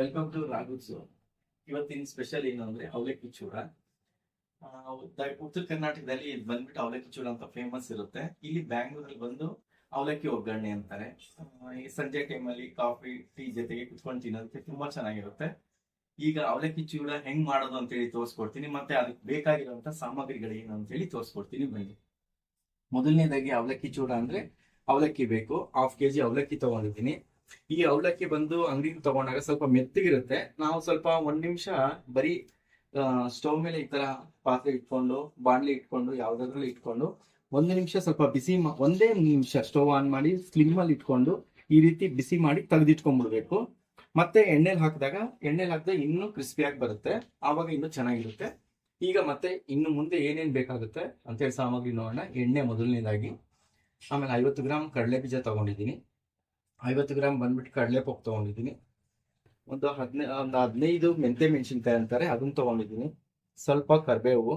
Welcome to ರಾಗುಲ್ಸು. ಇವತ್ತಿನ special ಏನು ಅಂದ್ರೆ ಅವಲಕ್ಕಿ ಚೂಡ. ಉತ್ತರ ಕರ್ನಾಟಕದಲ್ಲಿ ಇದು ಬಂದ್ಬಿಟ್ಟು ಅವಲಕ್ಕಿ ಚೂಡ ಅಂತ ಫೇಮಸ್ ಇರುತ್ತೆ. ಇಲ್ಲಿ ಬ್ಯಾಂಗ್ಳೂರಲ್ಲಿ ಬಂದು ಅವಲಕ್ಕಿ ಒಗ್ಗರಣೆ ಅಂತಾರೆ. ಈ ಸಂಜೆ ಟೈಮಲ್ಲಿ ಕಾಫಿ ಟೀ ಜೊತೆಗೆ ಕುತ್ಕೊಂಡು ತಿನ್ನೋದಕ್ಕೆ ತುಂಬಾ ಚೆನ್ನಾಗಿರುತ್ತೆ. ಈಗ ಅವಲಕ್ಕಿ ಚೂಡ ಹೆಂಗ್ ಮಾಡೋದು ಅಂತ ಹೇಳಿ ತೋರಿಸ್ಕೊಡ್ತೀನಿ, ಮತ್ತೆ ಅದಕ್ಕೆ ಬೇಕಾಗಿರುವಂತ ಸಾಮಗ್ರಿಗಳು ಏನು ಅಂತ ಹೇಳಿ ತೋರಿಸ್ಕೊಡ್ತೀನಿ ಬನ್ನಿ. ಮೊದಲನೇದಾಗಿ ಅವಲಕ್ಕಿ ಚೂಡ ಅಂದ್ರೆ ಅವಲಕ್ಕಿ ಬೇಕು. 1/2 kg ಅವಲಕ್ಕಿ ತಗೊಂಡಿದ್ದೀನಿ. ಈ ಅವಲಕ್ಕಿ ಬಂದು ಅಂಗಡಿಗೆ ತಗೊಂಡಾಗ ಸ್ವಲ್ಪ ಮೆತ್ತಗಿರುತ್ತೆ. ನಾವು ಸ್ವಲ್ಪ 1 ನಿಮಿಷ ಬರೀ ಸ್ಟವ್ ಮೇಲೆ ಈ ತರ ಪಾತ್ರೆ ಇಟ್ಕೊಂಡು ಬಾಣ್ಲಿ ಇಟ್ಕೊಂಡು ಯಾವ್ದಾದ್ರಲ್ಲಿ ಇಟ್ಕೊಂಡು 1 ನಿಮಿಷ ಸ್ವಲ್ಪ ಬಿಸಿ ಒಂದೇ ನಿಮಿಷ ಸ್ಟವ್ ಆನ್ ಮಾಡಿ ಸ್ಲಿಮ್ ಅಲ್ಲಿ ಇಟ್ಕೊಂಡು ಈ ರೀತಿ ಬಿಸಿ ಮಾಡಿ ತೆಗೆದಿಟ್ಕೊಂಡ್ಬಿಡ್ಬೇಕು. ಮತ್ತೆ ಎಣ್ಣೆಲಿ ಹಾಕಿದಾಗ ಇನ್ನೂ ಕ್ರಿಸ್ಪಿಯಾಗಿ ಬರುತ್ತೆ, ಆವಾಗ ಇನ್ನೂ ಚೆನ್ನಾಗಿರುತ್ತೆ. ಈಗ ಮತ್ತೆ ಇನ್ನು ಮುಂದೆ ಏನೇನ್ ಬೇಕಾಗುತ್ತೆ ಅಂತೇಳಿ ಸಾಮಗ್ರಿ ನೋಡೋಣ. ಎಣ್ಣೆ ಮೊದಲನೇದಾಗಿ, ಆಮೇಲೆ 50 ಗ್ರಾಮ್ ಕಡಲೆ ಬೀಜ ತಗೊಂಡಿದ್ದೀನಿ, 50 ಗ್ರಾಮ್ ಬಂದ್ಬಿಟ್ಟು ಕಡಲೆಪಪ್ಪು ತಗೊಂಡಿದ್ದೀನಿ, ಒಂದು 15 ಮೆಂತೆ ಮೆಣಸಿನ್ಕಾಯಿ ಅಂತಾರೆ ಅದನ್ನ ತಗೊಂಡಿದ್ದೀನಿ, ಸ್ವಲ್ಪ ಕರಿಬೇವು,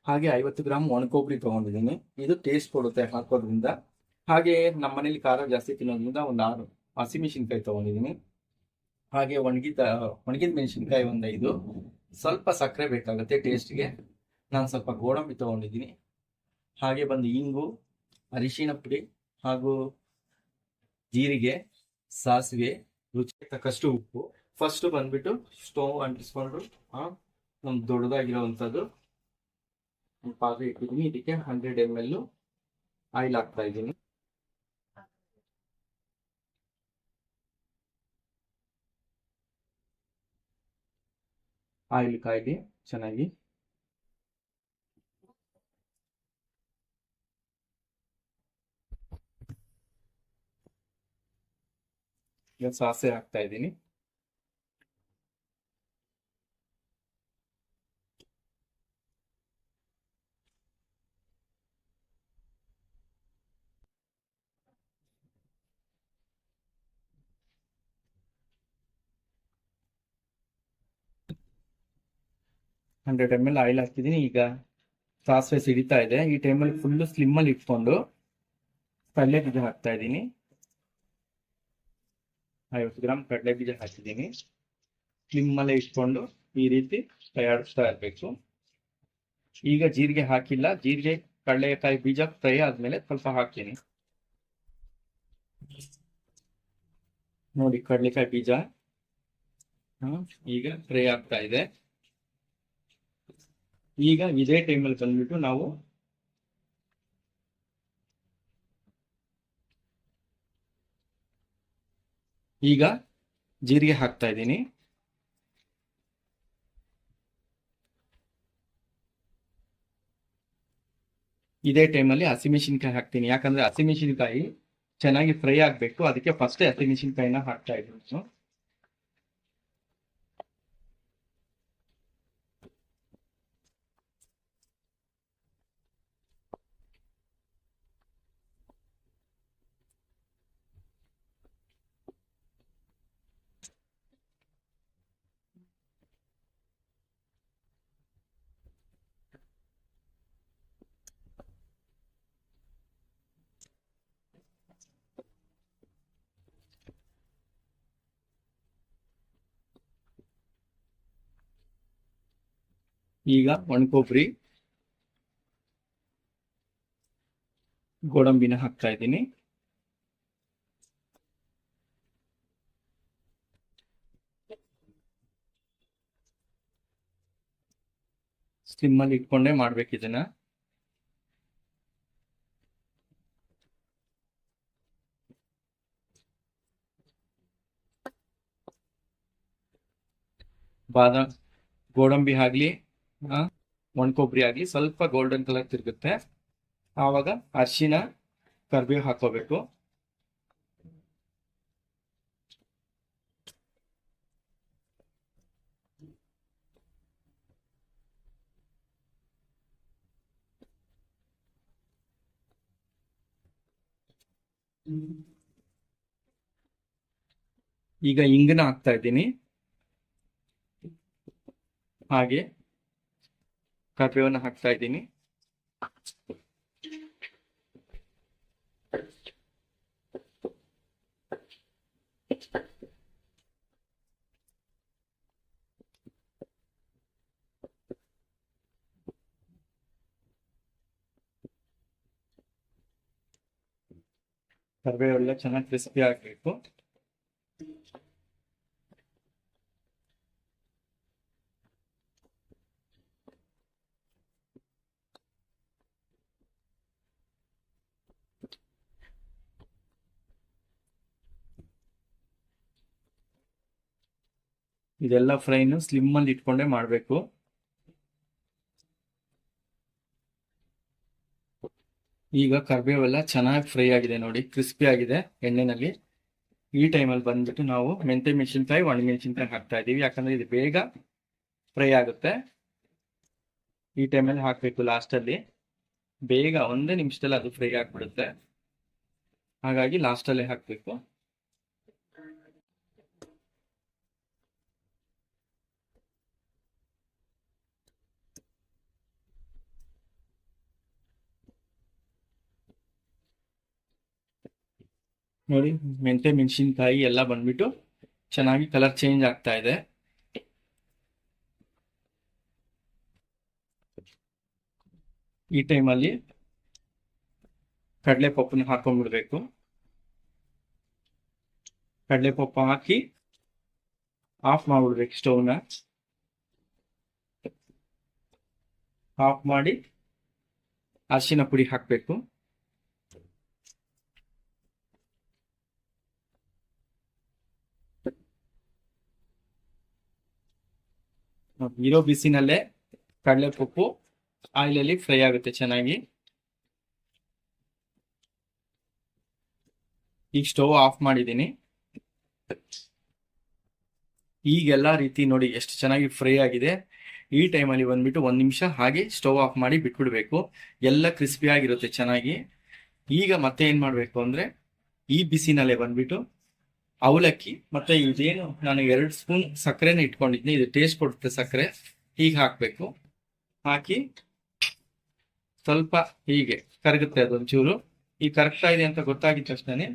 ಹಾಗೆ 50 ಗ್ರಾಮ್ ಒಣಕೊಬ್ಬರಿ ತಗೊಂಡಿದ್ದೀನಿ. ಇದು ಟೇಸ್ಟ್ ಕೊಡುತ್ತೆ ಹಾಕೋದ್ರಿಂದ. ಹಾಗೆ ನಮ್ಮ ಮನೇಲಿ ಖಾರ ಜಾಸ್ತಿ ತಿನ್ನೋದ್ರಿಂದ ಒಂದು 6 ಹಸಿಮೆಣಸಿನ್ಕಾಯಿ ತಗೊಂಡಿದ್ದೀನಿ. ಹಾಗೆ ಒಣಗಿದ ಮೆಣಸಿನ್ಕಾಯಿ ಒಂದು 5, ಸ್ವಲ್ಪ ಸಕ್ಕರೆ ಬೇಕಾಗುತ್ತೆ ಟೇಸ್ಟ್ಗೆ. ನಾನು ಸ್ವಲ್ಪ ಗೋಡಂಬಿ ತಗೊಂಡಿದ್ದೀನಿ. ಹಾಗೆ ಬಂದು ಇಂಗು, ಅರಿಶಿಣ ಪುಡಿ ಹಾಗೂ ಜೀರಿಗೆ, ಸಾಸಿವೆ, ರುಚಿಗೆ ತಕ್ಕಷ್ಟು ಉಪ್ಪು. ಫಸ್ಟ್ ಬಂದ್ಬಿಟ್ಟು ಸ್ಟವ್ ಅಂಟಿಸ್ಕೊಂಡು ಒಂದು ದೊಡ್ಡದಾಗಿರೋವಂಥದ್ದು ಒಂದು ಪಾತ್ರೆ ಇಟ್ಟಿದ್ದೀನಿ. ಇದಕ್ಕೆ 100 ml ಆಯಿಲ್ ಹಾಕ್ತಾ ಇದ್ದೀನಿ. ಆಯಿಲ್ ಕಾಯ್ಲಿ ಚೆನ್ನಾಗಿ. ಈಗ ಸಾಸಿವೆ ಹಾಕ್ತಾ ಇದ್ದೀನಿ. $100 ml ಆಯಿಲ್ ಹಾಕಿದ್ದೀನಿ. ಈಗ ಸಾಸಿವೆ ಸಿಡಿತಾ ಇದೆ. ಈ ಟೈಮಲ್ಲಿ ಫುಲ್ಲು ಸ್ಲಿಮ್ಮಲ್ಲಿ ಇಟ್ಕೊಂಡು ಕಡಲೆ ಬೀಜ ಹಾಕ್ತಾ ಇದ್ದೀನಿ. 50 ಗ್ರಾಮ್ ಕಡಲೆ ಬೀಜ ಹಾಕಿದ್ದೀನಿ. ಸ್ಲಿಮ್ಮಲ್ಲೇ ಇಟ್ಕೊಂಡು ಈ ರೀತಿ ತಯಾರಿಸ್ತಾ ಇರಬೇಕು. ಈಗ ಜೀರಿಗೆ ಹಾಕಿಲ್ಲ, ಜೀರಿಗೆ ಕಡಲೆಕಾಯಿ ಬೀಜ ಫ್ರೈ ಆದ್ಮೇಲೆ ಸ್ವಲ್ಪ ಹಾಕ್ತೀನಿ. ನೋಡಿ ಕಡಲೆಕಾಯಿ ಬೀಜ ಈಗ ಫ್ರೈ ಆಗ್ತಾ ಇದೆ. ಈಗ ಇದೇ ಟೈಮಲ್ಲಿ ಬಂದ್ಬಿಟ್ಟು ನಾವು ಈಗ ಜೀರಿಗೆ ಹಾಕ್ತಾ ಇದ್ದೀನಿ. ಇದೇ ಟೈಮಲ್ಲಿ ಹಸಿಮೆಣಸಿನ್ಕಾಯಿ ಹಾಕ್ತೀನಿ, ಯಾಕಂದ್ರೆ ಹಸಿಮೆಣಸಿನ್ಕಾಯಿ ಚೆನ್ನಾಗಿ ಫ್ರೈ ಆಗ್ಬೇಕು, ಅದಕ್ಕೆ ಫಸ್ಟ್ ಹಸಿಮೆಣಸಿನ್ಕಾಯಿನ ಹಾಕ್ತಾ ಇದ್ದೀನಿ. ಈಗ ಒಣಕೊಬ್ಬರಿ, ಗೋಡಂಬಿನ ಹಾಕ್ತಾ ಇದ್ದೀನಿ. ಸ್ಲಿಮ್ಮಲ್ಲಿ ಇಟ್ಕೊಂಡೇ ಮಾಡ್ಬೇಕು ಇದನ್ನ. ಗೋಡಂಬಿ ಆಗ್ಲಿ ಒಣಕೊಬ್ಬರಿ ಆಗ್ಲಿ ಸ್ವಲ್ಪ ಗೋಲ್ಡನ್ ಕಲರ್ ತಿರುಗುತ್ತೆ, ಆವಾಗ ಅರಿಶಿನ ಕರಿಬೇವು ಹಾಕೋಬೇಕು. ಈಗ ಇಂಗನ್ನ ಹಾಕ್ತಾ ಇದ್ದೀನಿ, ಹಾಗೆ ಕರಿಬೇವನ್ನ ಹಾಕ್ತಾ ಇದ್ದೀನಿ. ಕರಿಬೇವೆಲ್ಲ ಚೆನ್ನಾಗಿ ಕ್ರಿಸ್ಪಿ ಆಗಬೇಕು. ಇದೆಲ್ಲ ಫ್ರೈನು ಸ್ಲಿಮ್ ಅಲ್ಲಿ ಇಟ್ಕೊಂಡೇ ಮಾಡಬೇಕು. ಈಗ ಕರಿಬೇವೆಲ್ಲ ಚೆನ್ನಾಗಿ ಫ್ರೈ ಆಗಿದೆ ನೋಡಿ, ಕ್ರಿಸ್ಪಿ ಆಗಿದೆ ಎಣ್ಣೆನಲ್ಲಿ. ಈ ಟೈಮಲ್ಲಿ ಬಂದ್ಬಿಟ್ಟು ನಾವು ಮೆಂತೆ ಮೆಣಸಿನ್ಕಾಯಿ ಒಣಮೆಣಸಿನ್ಕಾಯಿ ಹಾಕ್ತಾ ಇದೀವಿ, ಯಾಕಂದ್ರೆ ಇದು ಬೇಗ ಫ್ರೈ ಆಗುತ್ತೆ. ಈ ಟೈಮಲ್ಲಿ ಹಾಕಬೇಕು ಲಾಸ್ಟಲ್ಲಿ, ಬೇಗ ಒಂದೇ ನಿಮಿಷದಲ್ಲಿ ಅದು ಫ್ರೈ ಆಗಿಬಿಡುತ್ತೆ, ಹಾಗಾಗಿ ಲಾಸ್ಟಲ್ಲೇ ಹಾಕಬೇಕು. ನೋಡಿ, ಮೆಂತೆ ಮೆಣಸಿನ್ಕಾಯಿ ಎಲ್ಲ ಬಂದ್ಬಿಟ್ಟು ಚೆನ್ನಾಗಿ ಕಲರ್ ಚೇಂಜ್ ಆಗ್ತಾ ಇದೆ. ಈ ಟೈಮಲ್ಲಿ ಕಡಲೆಪಪ್ಪನ ಹಾಕೊಂಡ್ಬಿಡ್ಬೇಕು. ಕಡಲೆಪಪ್ಪು ಹಾಕಿ ಆಫ್ ಮಾಡ್ಬಿಡ್ಬೇಕು ಸ್ಟವ್ನ. ಆಫ್ ಮಾಡಿ ಅರಿಶಿನ ಪುಡಿ ಹಾಕಬೇಕು. ಇರೋ ಬಿಸಿನಲ್ಲೇ ಕಡಲೆಪಪ್ಪು ಆಯಿಲಲ್ಲಿ ಫ್ರೈ ಆಗುತ್ತೆ ಚೆನ್ನಾಗಿ. ಈಗ ಸ್ಟವ್ ಆಫ್ ಮಾಡಿದ್ದೀನಿ. ಈಗೆಲ್ಲ ರೀತಿ ನೋಡಿ ಎಷ್ಟು ಚೆನ್ನಾಗಿ ಫ್ರೈ ಆಗಿದೆ. ಈ ಟೈಮಲ್ಲಿ ಬಂದ್ಬಿಟ್ಟು 1 ನಿಮಿಷ ಹಾಗೆ ಸ್ಟವ್ ಆಫ್ ಮಾಡಿ ಬಿಟ್ಬಿಡ್ಬೇಕು, ಎಲ್ಲ ಕ್ರಿಸ್ಪಿ ಆಗಿರುತ್ತೆ ಚೆನ್ನಾಗಿ. ಈಗ ಮತ್ತೆ ಏನ್ ಮಾಡ್ಬೇಕು ಅಂದ್ರೆ, ಈ ಬಿಸಿನಲ್ಲೇ ಬಂದ್ಬಿಟ್ಟು ಅವಲಕ್ಕಿ ಮತ್ತೆ ಇದೇನು ನಾನು 2 ಸ್ಪೂನ್ ಸಕ್ಕರೆನ ಇಟ್ಕೊಂಡಿದ್ನಿ, ಇದು ಟೇಸ್ಟ್ ಕೊಡುತ್ತೆ ಸಕ್ಕರೆ, ಹೀಗೆ ಹಾಕ್ಬೇಕು. ಹಾಕಿ ಸ್ವಲ್ಪ ಹೀಗೆ ಕರಗುತ್ತೆ ಅದೊಂಚೂರು. ಈ ಕರಗ್ತಾ ಇದೆ ಅಂತ ಗೊತ್ತಾಗಿದ್ದ ತಕ್ಷಣ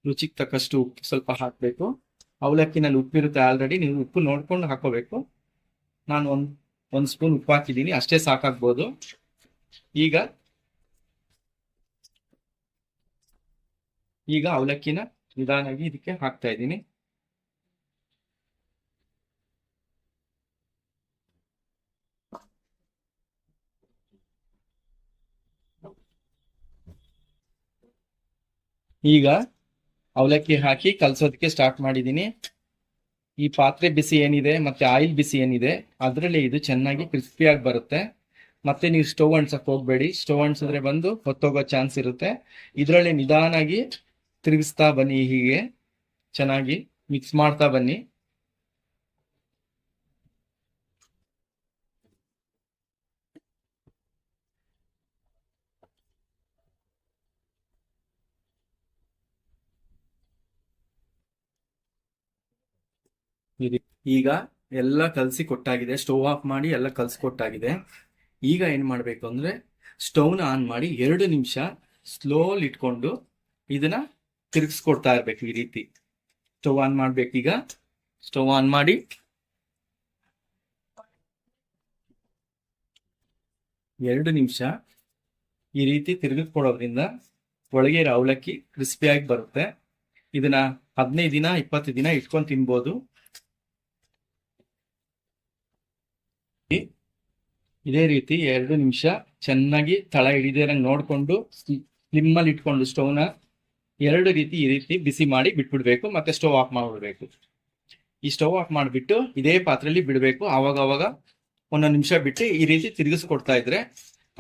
ರುಚಿಗೆ ತಕ್ಕಷ್ಟು ಉಪ್ಪು ಸ್ವಲ್ಪ ಹಾಕಬೇಕು. ಅವಲಕ್ಕಿನಲ್ಲಿ ಉಪ್ಪಿರುತ್ತೆ ಆಲ್ರೆಡಿ, ನೀವು ಉಪ್ಪು ನೋಡ್ಕೊಂಡು ಹಾಕೋಬೇಕು. ನಾನು ಒಂದು ಸ್ಪೂನ್ ಉಪ್ಪು ಹಾಕಿದ್ದೀನಿ, ಅಷ್ಟೇ ಸಾಕಾಗ್ಬೋದು. ಈಗ ಅವಲಕ್ಕಿನ ನಿಧಾನಾಗಿ ಇದಕ್ಕೆ ಹಾಕ್ತಾ ಇದ್ದೀನಿ. ಈಗ ಅವಲಕ್ಕಿ ಹಾಕಿ ಕಲ್ಸೋದಕ್ಕೆ ಸ್ಟಾರ್ಟ್ ಮಾಡಿದ್ದೀನಿ. ಈ ಪಾತ್ರೆ ಬಿಸಿ ಏನಿದೆ ಮತ್ತೆ ಆಯಿಲ್ ಬಿಸಿ ಏನಿದೆ ಅದರಲ್ಲಿ ಇದು ಚೆನ್ನಾಗಿ ಕ್ರಿಸ್ಪಿಯಾಗಿ ಬರುತ್ತೆ. ಮತ್ತೆ ನೀವು ಸ್ಟವ್ ಅಂಟ್ಸಕ್ ಹೋಗ್ಬೇಡಿ, ಸ್ಟವ್ ಅಂಟ್ಸಿದ್ರೆ ಬಂದು ಹೊತ್ತೋಗೋ ಚಾನ್ಸ್ ಇರುತ್ತೆ. ಇದರಲ್ಲಿ ನಿಧಾನಾಗಿ ತಿರುಗಿಸ್ತಾ ಬನ್ನಿ, ಹೀಗೆ ಚೆನ್ನಾಗಿ ಮಿಕ್ಸ್ ಮಾಡ್ತಾ ಬನ್ನಿ. ಈಗ ಎಲ್ಲ ಕಲಸಿ ಕೊಟ್ಟಾಗಿದೆ, ಸ್ಟವ್ ಆಫ್ ಮಾಡಿ ಎಲ್ಲ ಕಲಸಿ ಕೊಟ್ಟಾಗಿದೆ. ಈಗ ಏನ್ ಮಾಡ್ಬೇಕು ಅಂದ್ರೆ, ಸ್ಟವ್ನ ಆನ್ ಮಾಡಿ 2 ನಿಮಿಷ ಸ್ಲೋಲ್ ಇಟ್ಕೊಂಡು ಇದನ್ನ ತಿರುಗಿಸ್ಕೊಡ್ತಾ ಇರ್ಬೇಕು. ಈ ರೀತಿ ಸ್ಟವ್ ಆನ್ ಮಾಡ್ಬೇಕು. ಈಗ ಸ್ಟವ್ ಆನ್ ಮಾಡಿ 2 ನಿಮಿಷ ಈ ರೀತಿ ತಿರುಗಿಸ್ಕೊಡೋದ್ರಿಂದ ಒಳಗೆ ಇರೋ ಅವಲಕ್ಕಿ ಕ್ರಿಸ್ಪಿಯಾಗಿ ಬರುತ್ತೆ. ಇದನ್ನ 15 ದಿನ 20 ದಿನ ಇಟ್ಕೊಂಡು ತಿನ್ಬೋದು. ಇದೇ ರೀತಿ 2 ನಿಮಿಷ ಚೆನ್ನಾಗಿ ತಳ ಹಿಡಿದೇರಂಗೆ ನೋಡ್ಕೊಂಡು ಸ್ಲಿಮ್ಮಲ್ಲಿ ಇಟ್ಕೊಂಡು ಸ್ಟವ್ನ 2 ರೀತಿ ಈ ರೀತಿ ಬಿಸಿ ಮಾಡಿ ಬಿಟ್ಬಿಡ್ಬೇಕು. ಮತ್ತೆ ಸ್ಟವ್ ಆಫ್ ಮಾಡ್ಬಿಡ್ಬೇಕು. ಈ ಸ್ಟವ್ ಆಫ್ ಮಾಡಿಬಿಟ್ಟು ಇದೇ ಪಾತ್ರೆಯಲ್ಲಿ ಬಿಡಬೇಕು. ಆವಾಗ 1 ನಿಮಿಷ ಬಿಟ್ಟು ಈ ರೀತಿ ತಿರುಗಿಸ್ಕೊಡ್ತಾ ಇದ್ರೆ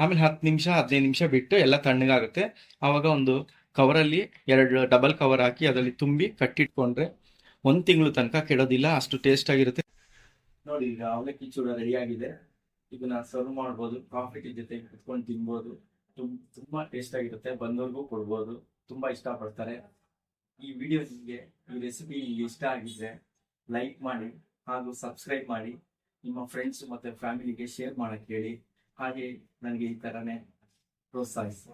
ಆಮೇಲೆ 10 ನಿಮಿಷ 15 ನಿಮಿಷ ಬಿಟ್ಟು ಎಲ್ಲ ತಣ್ಣಗಾಗುತ್ತೆ. ಆವಾಗ ಒಂದು ಕವರಲ್ಲಿ 2 ಡಬಲ್ ಕವರ್ ಹಾಕಿ ಅದರಲ್ಲಿ ತುಂಬಿ ಕಟ್ಟಿಟ್ಕೊಂಡ್ರೆ 1 ತಿಂಗಳು ತನಕ ಕೆಡೋದಿಲ್ಲ, ಅಷ್ಟು ಟೇಸ್ಟ್ ಆಗಿರುತ್ತೆ. ನೋಡಿ, ಈಗ ಅವಲಕ್ಕಿ ಚೂಡ ರೆಡಿ ಆಗಿದೆ. ಇದನ್ನ ಸರ್ವ್ ಮಾಡ್ಬೋದು, ಕಾಫಿ ಟೀ ಜೊತೆ ಕುತ್ಕೊಂಡು ತಿನ್ಬೋದು. ತುಂಬಾ ಟೇಸ್ಟ್ ಆಗಿರುತ್ತೆ, ಬಂದವ್ರಿಗೂ ಕೊಡ್ಬೋದು, ತುಂಬಾ ಇಷ್ಟಪಡ್ತಾರೆ. ಈ ವಿಡಿಯೋ ನಿಮಗೆ, ಈ ರೆಸಿಪಿ ನಿಮಗೆ ಇಷ್ಟ ಆಗಿದ್ರೆ ಲೈಕ್ ಮಾಡಿ ಹಾಗೂ ಸಬ್ಸ್ಕ್ರೈಬ್ ಮಾಡಿ. ನಿಮ್ಮ ಫ್ರೆಂಡ್ಸ್ ಮತ್ತೆ ಫ್ಯಾಮಿಲಿಗೆ ಶೇರ್ ಮಾಡಕ್ಕೆ ಹೇಳಿ. ಹಾಗೆ ನನಗೆ ಈ ತರನೇ ಪ್ರೋತ್ಸಾಹಿಸಿ.